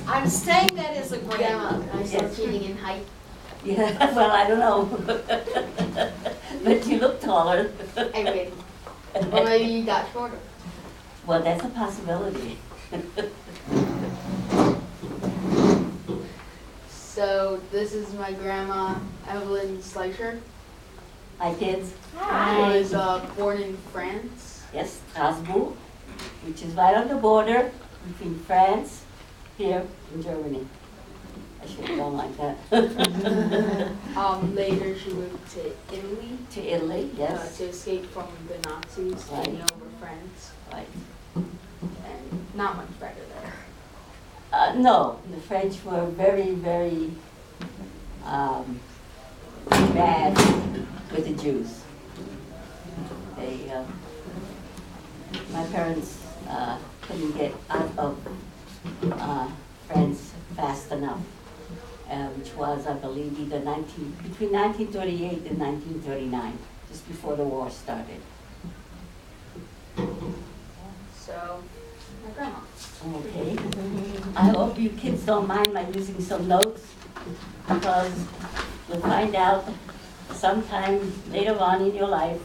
I'm saying that as a Grandma, grandma. can I start cheating in height? Yeah, well, I don't know. But you look taller. I mean, or maybe you got shorter. Well, that's a possibility. So this is my grandma, Evelyn Schleicher. Hi, kids. I was born in France. Yes, Strasbourg, which is right on the border between France, here, and Germany. I should have gone like that. Later she moved to Italy To Italy, yes. to escape from the Nazis taking Right. over France. Right. And not much better there. No, the French were very, very bad with the Jews. They, my parents couldn't get out of France fast enough, which was, I believe, between 1938 and 1939, just before the war started. So, my grandma. Okay. I hope you kids don't mind my using some notes, because you'll find out sometime later on in your life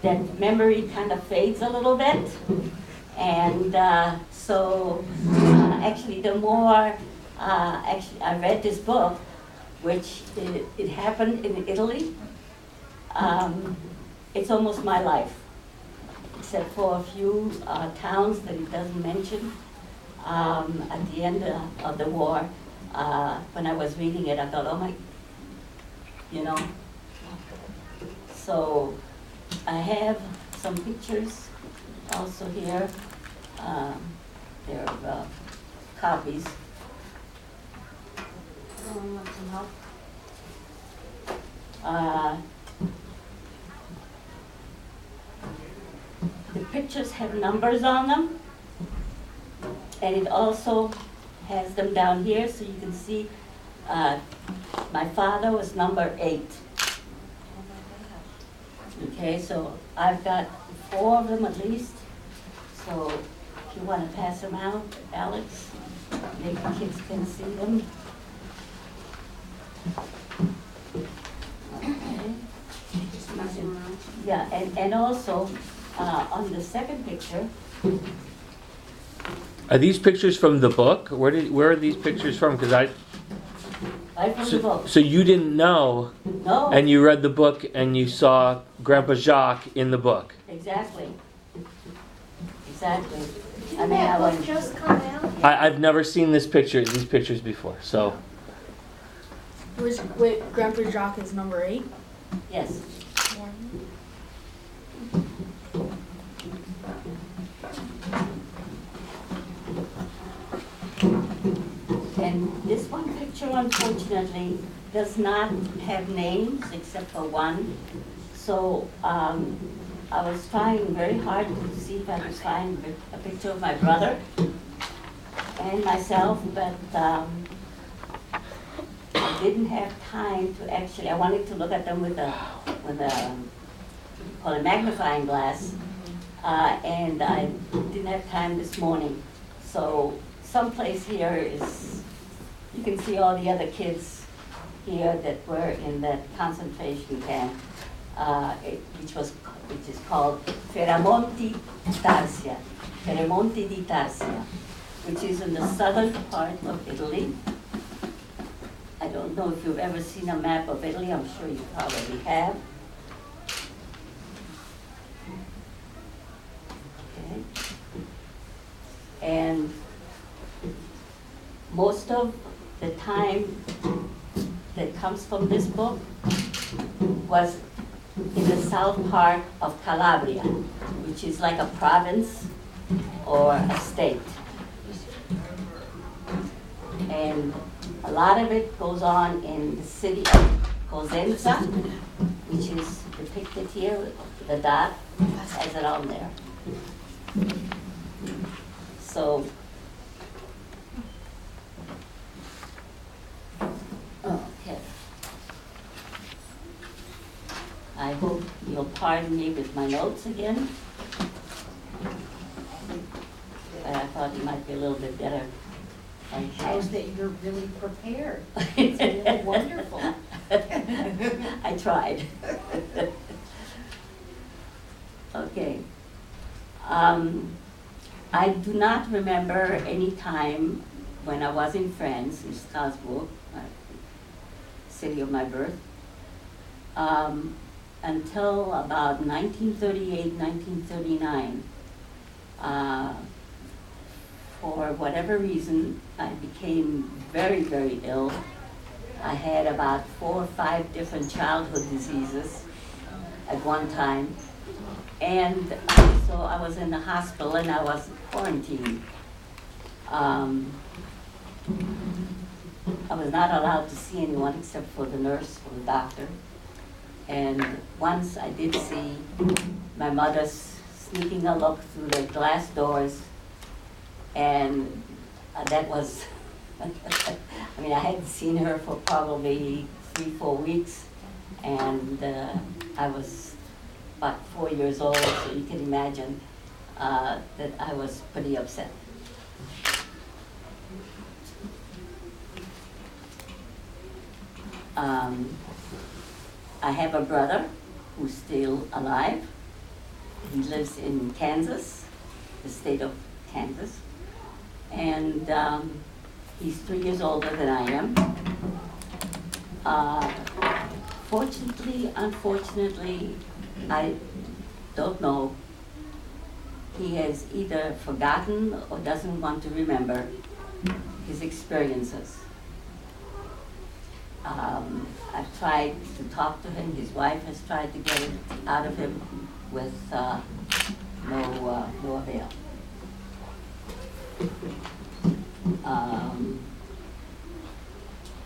that memory kind of fades a little bit. And actually the more, actually I read this book, which it happened in Italy. It's almost my life, except for a few towns that it doesn't mention. At the end of the war, when I was reading it, I thought, oh my, you know. So I have some pictures also here. They're copies. Want some help? The pictures have numbers on them, and it also has them down here, so you can see my father was number 8. Okay, so I've got 4 of them at least. So if you want to pass them out, Alex, maybe kids can see them. Okay. Yeah, and also on the second picture. Are these pictures from the book? Where are these pictures from? Because Right from the book. so you didn't know, No. and you read the book and you saw Grandpa Jacques in the book. Exactly. Exactly. Didn't that book just come out? I've never seen these pictures before. So Wait, Grandpa Jacques is number 8? Yes. And this one picture, unfortunately, does not have names except for one. So I was trying very hard to see if I could find a picture of my brother and myself, but I didn't have time to actually. I wanted to look at them with a call it magnifying glass, and I didn't have time this morning. So someplace here is, you can see all the other kids here that were in that concentration camp, which is called Ferramonti Tarsia, Ferramonti di Tarsia, which is in the southern part of Italy. I don't know if you've ever seen a map of Italy. I'm sure you probably have. Okay. And most of the time that comes from this book was in the south part of Calabria, which is like a province or a state. And a lot of it goes on in the city of Cosenza, which is depicted here. The dot has it on there. So, okay. I hope you'll pardon me with my notes again. But I thought it might be a little bit better. Shows that you're really prepared. It's really wonderful. I tried. Okay. I do not remember any time when I was in France, in Strasbourg, city of my birth, until about 1938, 1939. For whatever reason, I became very, very ill. I had about 4 or 5 different childhood diseases at one time. And so I was in the hospital and I was quarantined. I was not allowed to see anyone except for the nurse or the doctor. And once I did see my mother sneaking a look through the glass doors, and that was, I mean, I hadn't seen her for probably 3-4 weeks, and I was about 4 years old, so you can imagine that I was pretty upset. I have a brother who's still alive. He lives in Kansas, the state of Kansas, and he's 3 years older than I am. Fortunately, unfortunately, I don't know. He has either forgotten or doesn't want to remember his experiences. I've tried to talk to him. His wife has tried to get it out of him with no avail.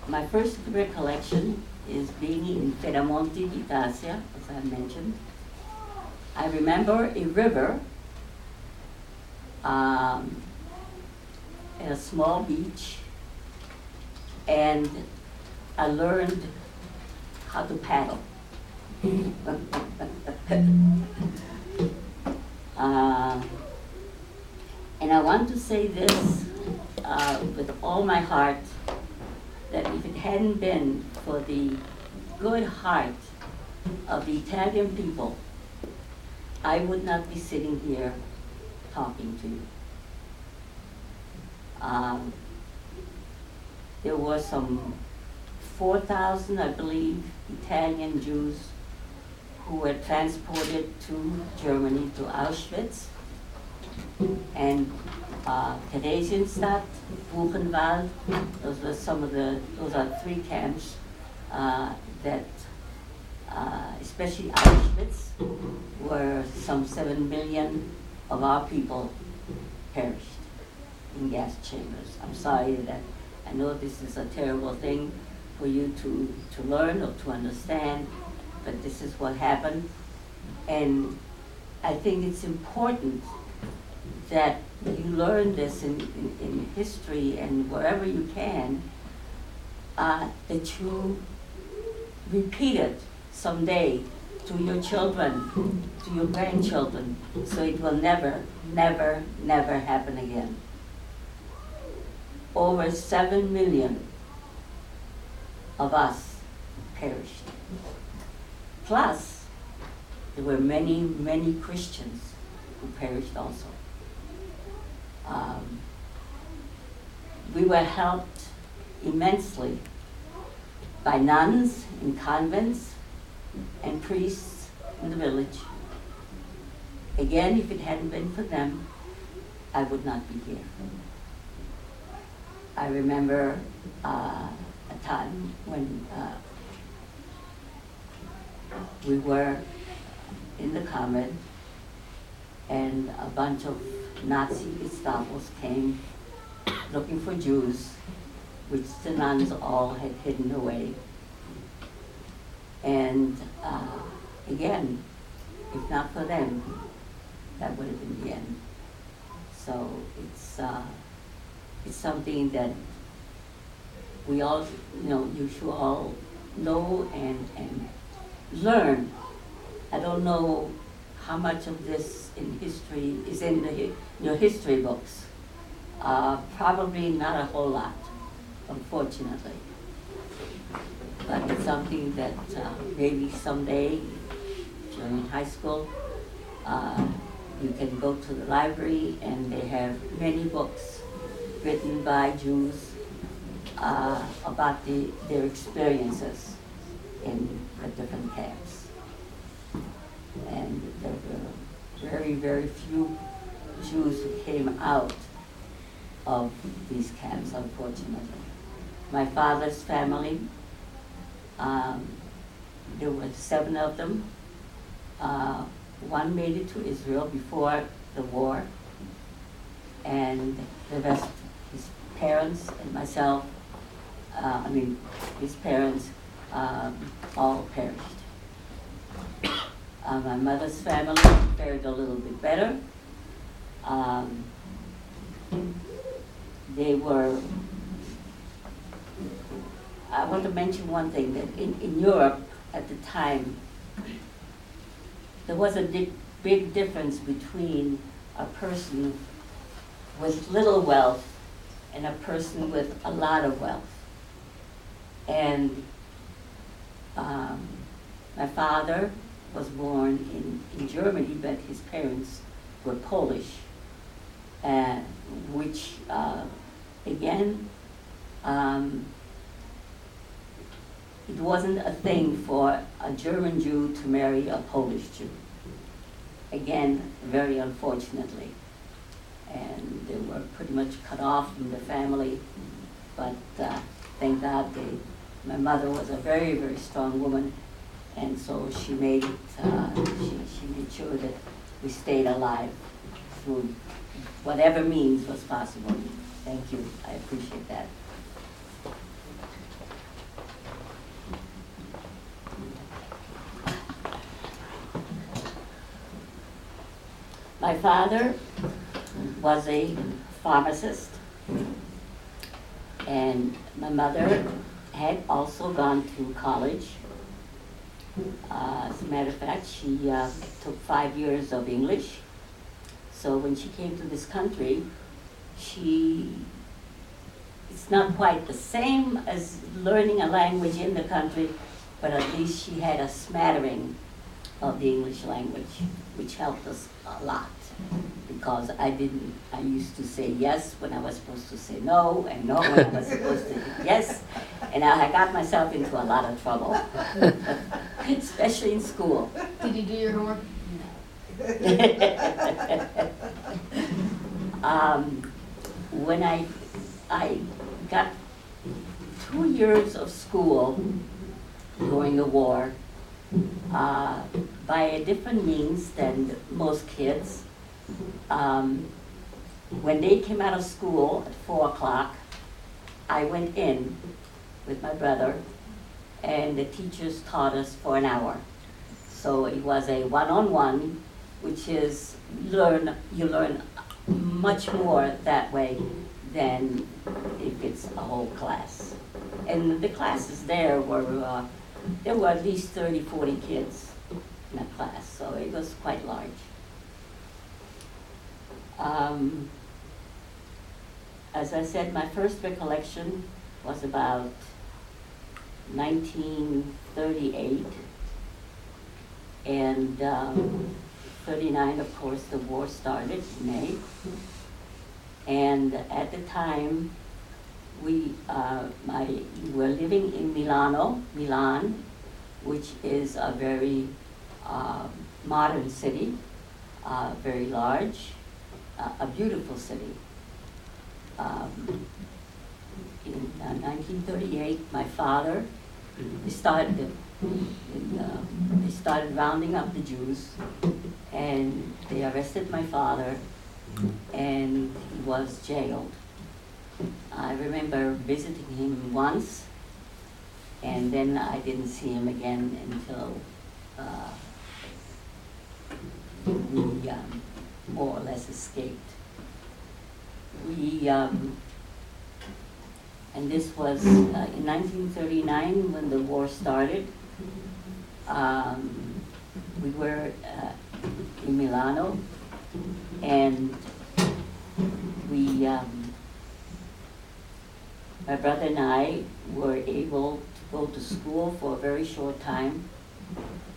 My first recollection is being in Piedamonte d'Italia, as I mentioned. I remember a river at a small beach, and I learned how to paddle. And I want to say this with all my heart, that if it hadn't been for the good heart of the Italian people, I would not be sitting here talking to you. There were some 4,000, I believe, Italian Jews who were transported to Germany, to Auschwitz, and Theresienstadt, Buchenwald. Those are 3 camps that, especially Auschwitz, where some 7 million of our people perished in gas chambers. I'm sorry that I know this is a terrible thing for you to learn or to understand, but this is what happened. And I think it's important that you learn this in history and wherever you can, that you repeat it someday to your children, to your grandchildren, so it will never, never, never happen again. Over 7 million of us perished. Plus, there were many, many Christians who perished also. We were helped immensely by nuns in convents and priests in the village. Again, if it hadn't been for them, I would not be here. I remember a time when we were in the convent and a bunch of Nazi Gestapos came looking for Jews, which the nuns all had hidden away. And again, if not for them, that would have been the end. So it's something that we all, you should all know and learn. I don't know how much of this in history is in your history books, Probably not a whole lot, unfortunately. But it's something that maybe someday, if you're in high school, you can go to the library, and they have many books written by Jews about their experiences in the different camps. And there were very, very few Jews who came out of these camps, unfortunately. My father's family, there were 7 of them. One made it to Israel before the war, and the rest, his parents and myself, his parents, all perished. My mother's family fared a little bit better. I want to mention one thing, that in Europe at the time, there was a big difference between a person with little wealth and a person with a lot of wealth. And my father was born in Germany, but his parents were Polish, which again, it wasn't a thing for a German Jew to marry a Polish Jew. Again, very unfortunately. And they were pretty much cut off from the family, but thank God my mother was a very, very strong woman, and so she made it, she made sure that we stayed alive through whatever means was possible. Thank you, I appreciate that. My father was a pharmacist, and my mother had also gone to college. As a matter of fact, she took 5 years of English. So when she came to this country, it's not quite the same as learning a language in the country, but at least she had a smattering of the English language, which helped us a lot. Because I used to say yes when I was supposed to say no, and no when I was supposed to say yes, and I got myself into a lot of trouble, especially in school. Did you do your homework? When I got 2 years of school during the war, by a different means than most kids. When they came out of school at 4 o'clock, I went in with my brother, and the teachers taught us for an hour. So it was a one-on-one, which is you learn much more that way than if it's a whole class. And the classes there were at least 30, 40 kids in a class, so it was quite large. As I said, my first recollection was about 1938, and 39, of course, the war started in May. And at the time, we were living in Milan, which is a very modern city, very large, a beautiful city. In 1938, my father, they started rounding up the Jews, and they arrested my father, and he was jailed. I remember visiting him once, and then I didn't see him again until we more or less escaped. And this was in 1939 when the war started. We were in Milano, and we my brother and I were able to go to school for a very short time.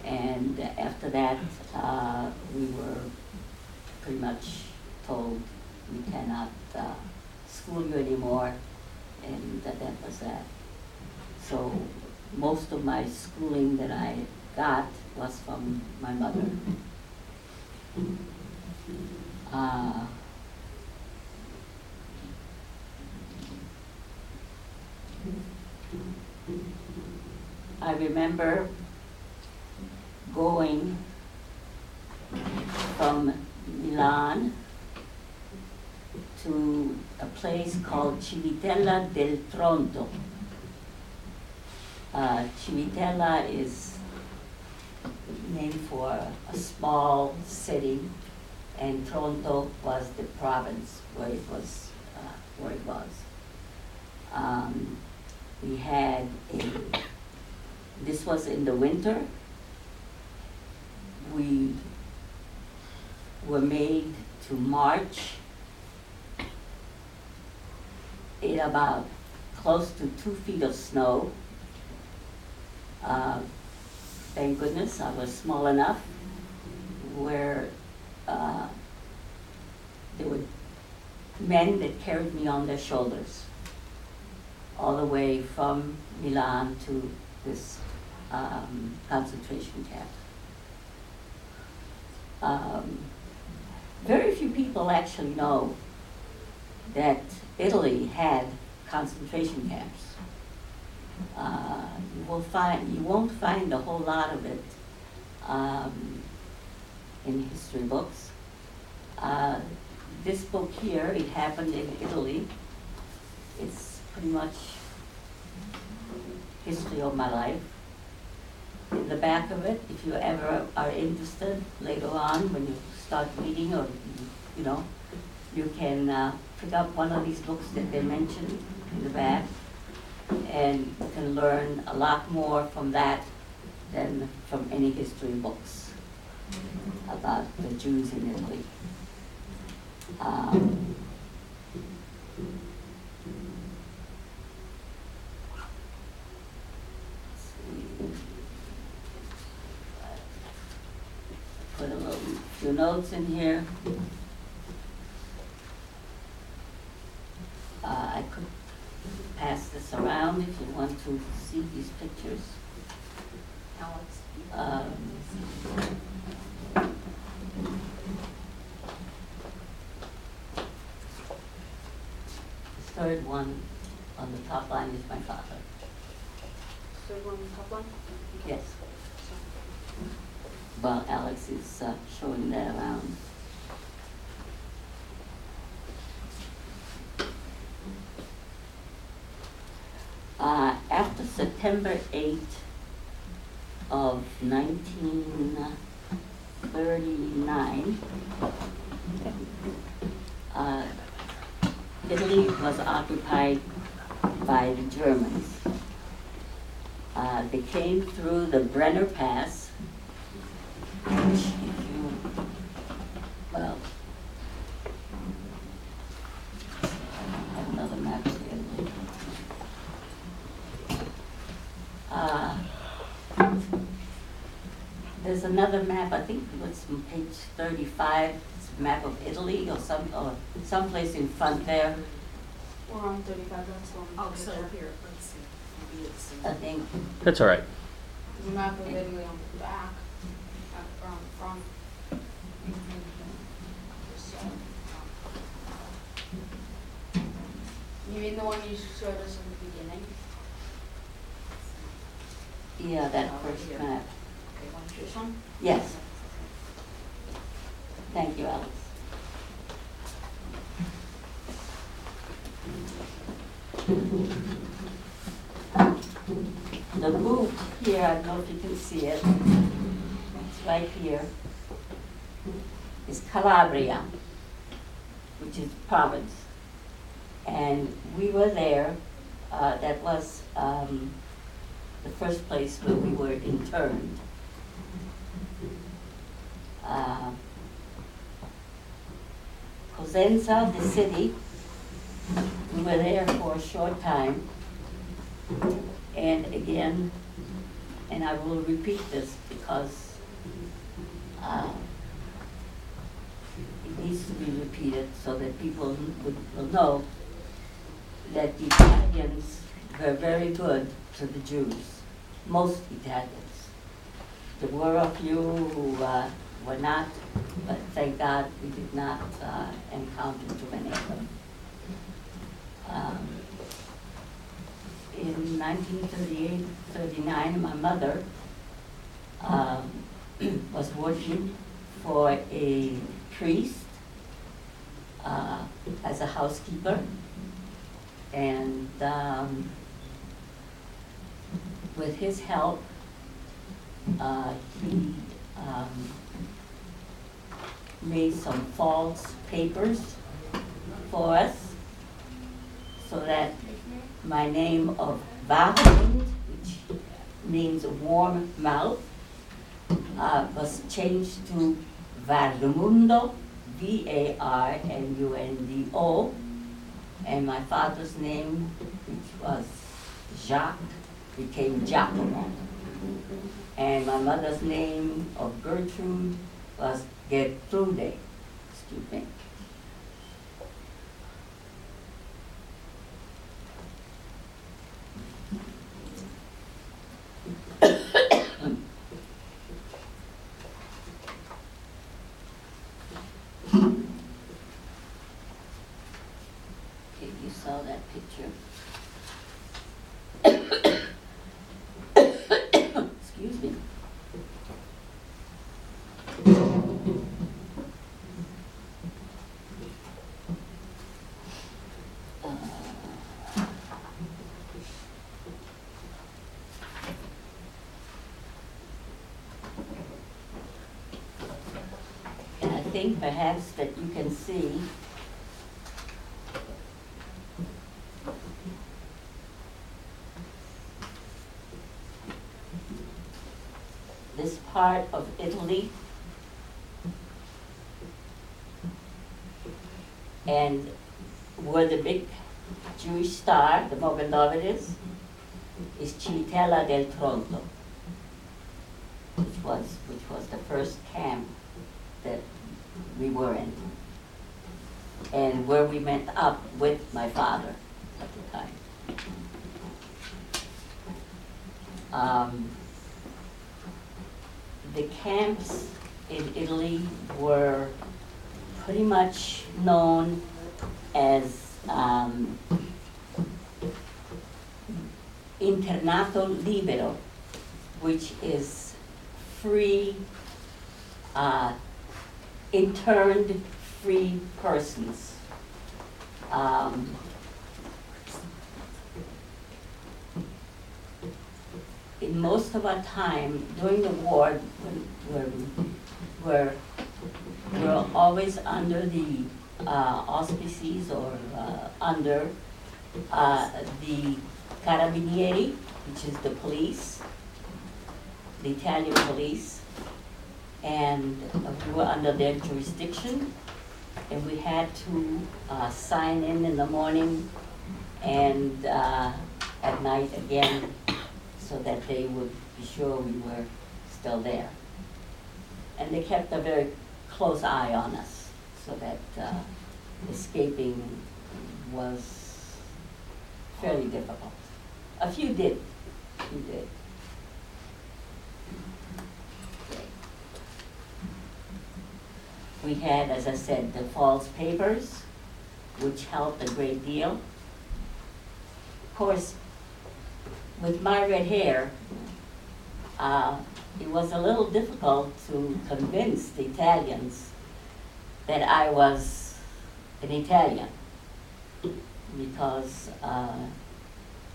And after that, we were pretty much told we cannot school you anymore, and that was that. So most of my schooling that I got was from my mother. I remember going from Milan to a place called Civitella del Tronto. Civitella is named for a small city, and Tronto was the province where it was. We had this was in the winter. We were made to march in about close to 2 feet of snow. Thank goodness I was small enough where there were men that carried me on their shoulders all the way from Milan to this concentration camp. Very few people actually know that Italy had concentration camps. You won't find a whole lot of it in history books. This book here, it happened in Italy. It's pretty much history of my life. In the back of it, if you ever are interested later on when you start reading, or you can pick up one of these books that they mentioned in the back, and you can learn a lot more from that than from any history books about the Jews in Italy. Put a few notes in here. I could pass this around if you want to see these pictures. The third one on the top line is my father. Third one, top one? Yes. Well, Alex is showing that around. After September 8th of 1939, Italy was occupied by the Germans. They came through the Brenner Pass, which I have another map here. There's another map, I think it was from page 35, it's a map of Italy or someplace in front there. We're on 35, that's the one. Oh, so here, let's see. Maybe it's I think. That's all right. There's a map of Italy on the back, or on the front. You mean the one you showed us in the beginning? Yeah, that first map. Okay, this one? Yes. Thank you, Alex. The boot here, I don't know if you can see it, it's right here, is Calabria, which is province. And we were there, that was the first place where we were interned. Cosenza, the city, we were there for a short time. And again, and I will repeat this because it needs to be repeated so that people will know that the Italians were very good to the Jews, most Italians. There were a few who were not, but thank God we did not encounter too many of them. In 1938-39, my mother was working for a priest as a housekeeper, and with his help, he made some false papers for us so that my name of Warmund, which means warm mouth, was changed to Varmundo, Varmundo, and my father's name, which was Jacques, became Giacomo. And my mother's name of Gertrude was Gertrude. Excuse me. Okay, you saw that picture. Excuse me. And I think perhaps that you can see this part of Italy, and where the big Jewish star, the Mogador is Cittella del Tronto, which was the first camp that we were in, and where we met up with my father at the time. The camps in Italy were pretty much known as internato libero, which is free, interned free persons. In most of our time during the war, we're always under the auspices or under the Carabinieri, which is the police, the Italian police, and we were under their jurisdiction, and we had to sign in the morning and at night again, so that they would be sure we were still there. And they kept a very close eye on us, so that escaping was fairly difficult. A few did. We had, as I said, the false papers, which helped a great deal. Of course, with my red hair, it was a little difficult to convince the Italians that I was an Italian, because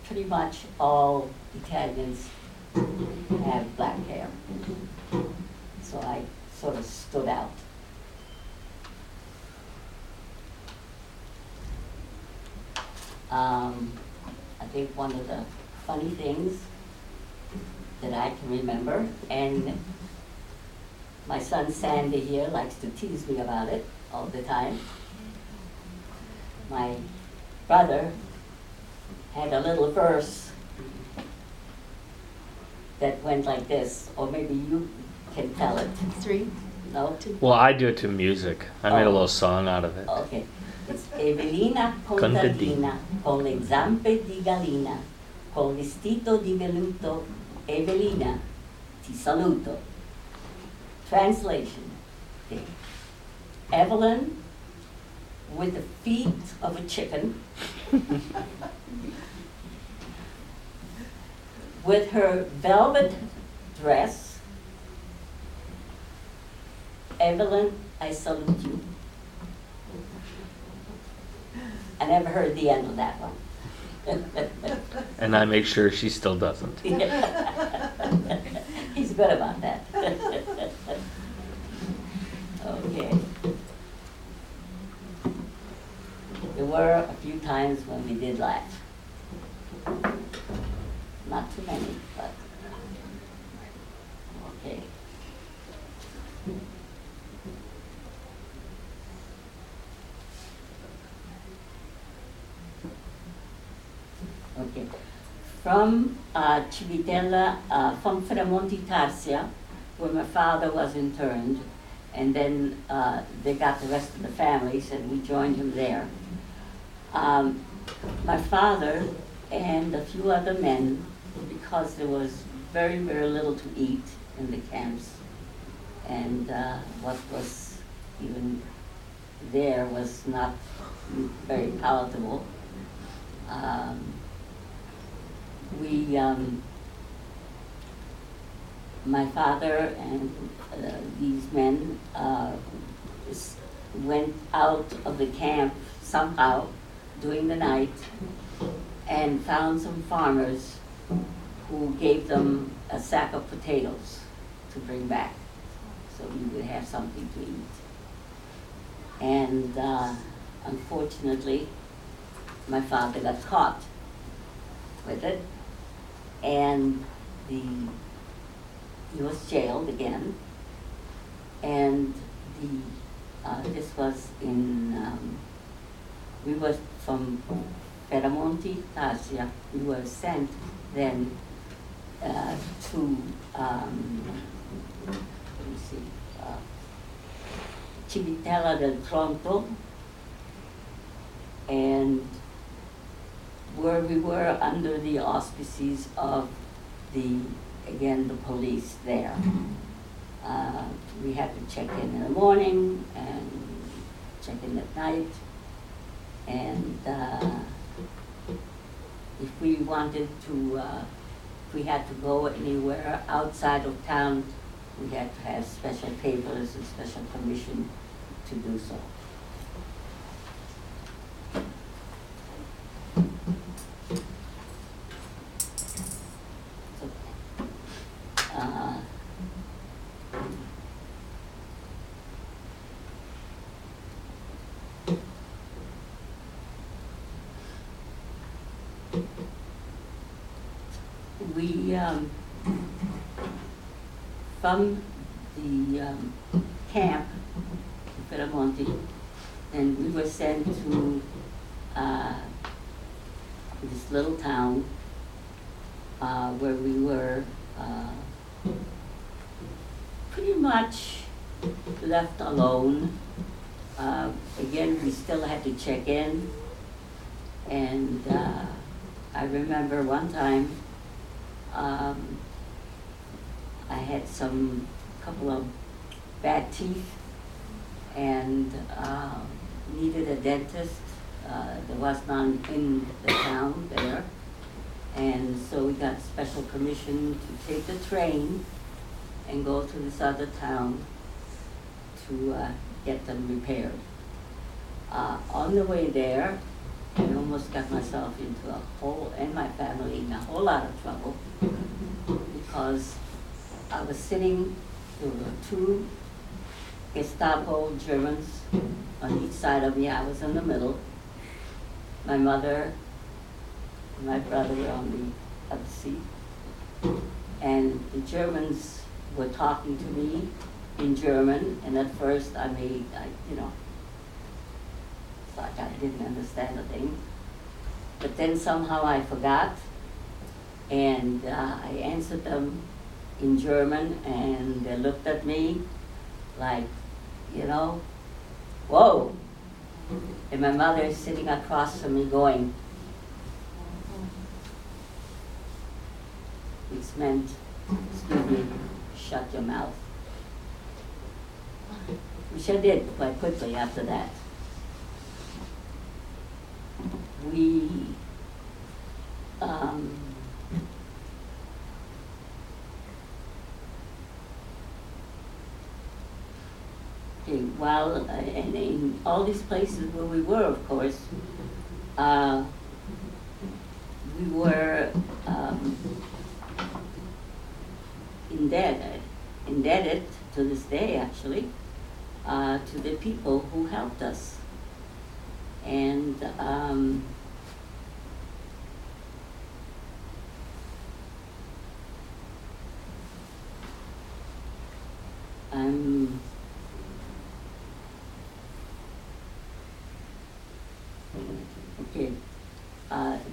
pretty much all Italians have black hair. So I sort of stood out. I think one of the funny things that I can remember, and my son Sandy here likes to tease me about it all the time. My brother had a little verse that went like this, or maybe you can tell it. 3, No? 2. Well, I do it to music. I made a little song out of it. Okay. It's Evelina Contadina, contadina, con le zampe di gallina, col vestito di velluto, Evelina, ti saluto. Translation. Okay. Evelyn, with the feet of a chicken, with her velvet dress, Evelyn, I salute you. I never heard the end of that one. And I make sure she still doesn't. He's good about that. Okay. There were a few times when we did laugh. Not too many, but okay. Okay. From Civitella, from Fremonti Tarsia, where my father was interned, and then they got the rest of the families, and we joined him there. My father and a few other men, because there was very, very little to eat in the camps, and what was even there was not very palatable. My father and these men went out of the camp somehow during the night and found some farmers who gave them a sack of potatoes to bring back so we would have something to eat. And unfortunately, my father got caught with it, and he was jailed again, and this was in, we were from Piemonte, Asia. We were sent then to, let me see, Civitella del Tronto, and where we were under the auspices of the police there. We had to check in the morning and check in at night, and if we wanted to, if we had to go anywhere outside of town, we had to have special papers and special permission to do so. We, from the camp in Piemonte, and we were sent to this little town where we were pretty much left alone. Again, we still had to check in, and I remember one time I had couple of bad teeth and needed a dentist. There was none in the town there, and so we got special permission to take the train and go to this other town to get them repaired. On the way there, I almost got myself into and my family in a whole lot of trouble, because I was sitting, there were 2 Gestapo Germans on each side of me. I was in the middle. My mother and my brother were on the other seat. And the Germans were talking to me in German, and at first I thought I didn't understand a thing. then somehow I forgot, and I answered them in German, and they looked at me like, you know, whoa. And my mother is sitting across from me going, which meant, excuse me, shut your mouth. Which I did quite quickly after that. We okay, well, and in all these places where we were, of course, we were indebted to this day, actually, to the people who helped us. And okay,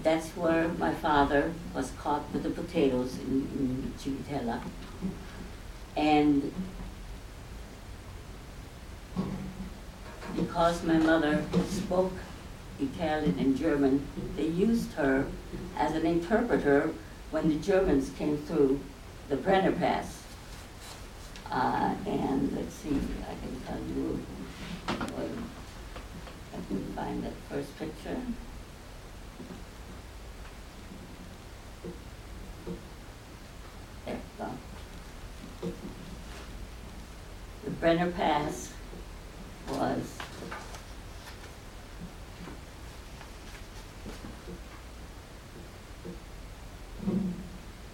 that's where my father was caught with the potatoes in Civitella. And because my mother spoke Italian and German, they used her as an interpreter when the Germans came through the Brenner Pass. And let's see, I can tell you, I can find that first picture. There we go. The Brenner Pass was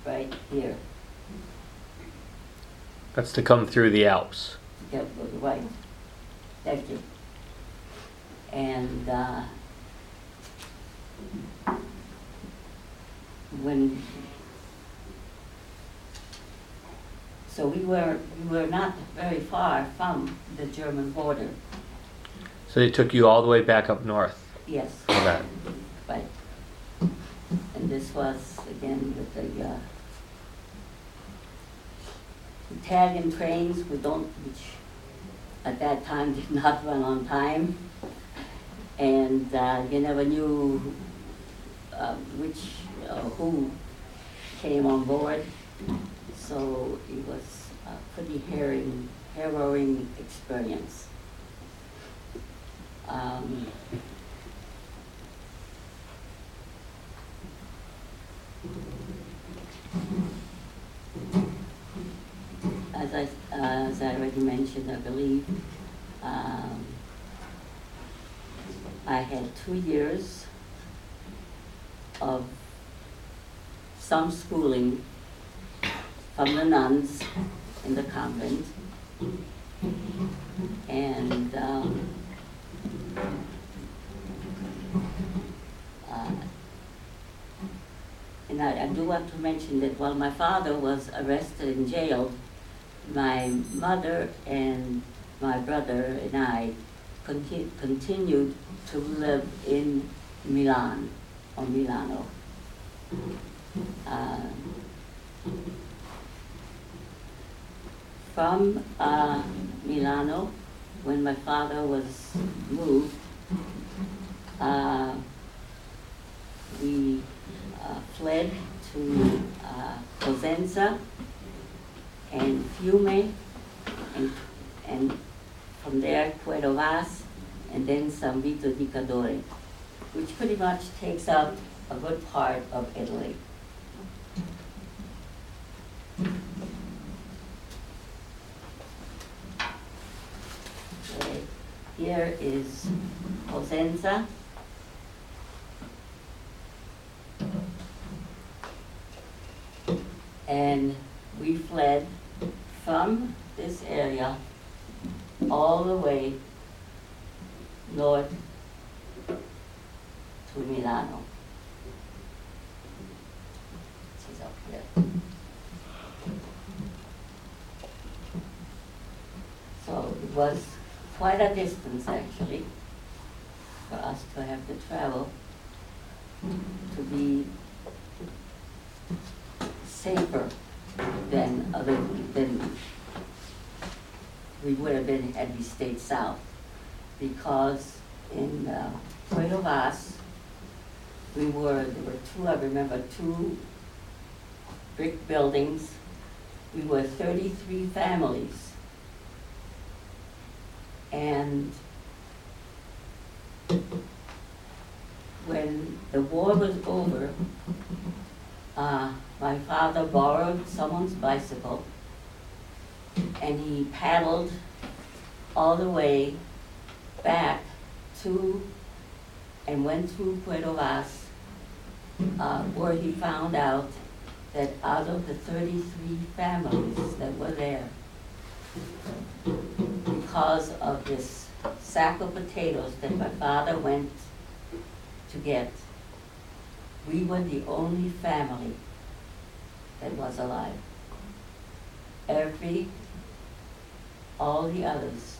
right here. That's to come through the Alps. Yep, right. Thank you. And so we were not very far from the German border. So they took you all the way back up north Yes, for that. right. And this was again with the Italian trains, which at that time did not run on time, and you never knew who came on board. So it was a pretty harrowing experience. As I already mentioned, I believe, I had 2 years of some schooling from the nuns in the convent, and I do want to mention that while my father was arrested and jailed, my mother and my brother and I continued to live in Milan, or Milano. From Milano, when my father was moved, we fled to Cosenza and Fiume, and from there Cuerovas, and then San Vito di Cadore, which pretty much takes up a good part of Italy. Okay. Here is Cosenza. And we fled from this area all the way north to Milano. This is up here. So it was quite a distance actually for us to have to travel. be safer than we would have been had we stayed south. Because in Puerto Vaz, there were two, I remember, two brick buildings. We were 33 families. And when the war was over, my father borrowed someone's bicycle and he paddled all the way back to and went through Puerto Vaz, where he found out that out of the 33 families that were there, because of this sack of potatoes that my father went to get, we were the only family that was alive. All the others,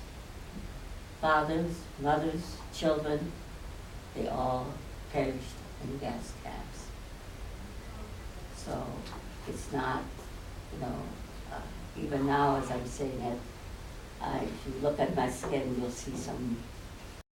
fathers, mothers, children, they all perished in gas camps. So it's not, even now as I'm saying it, if you look at my skin, you'll see some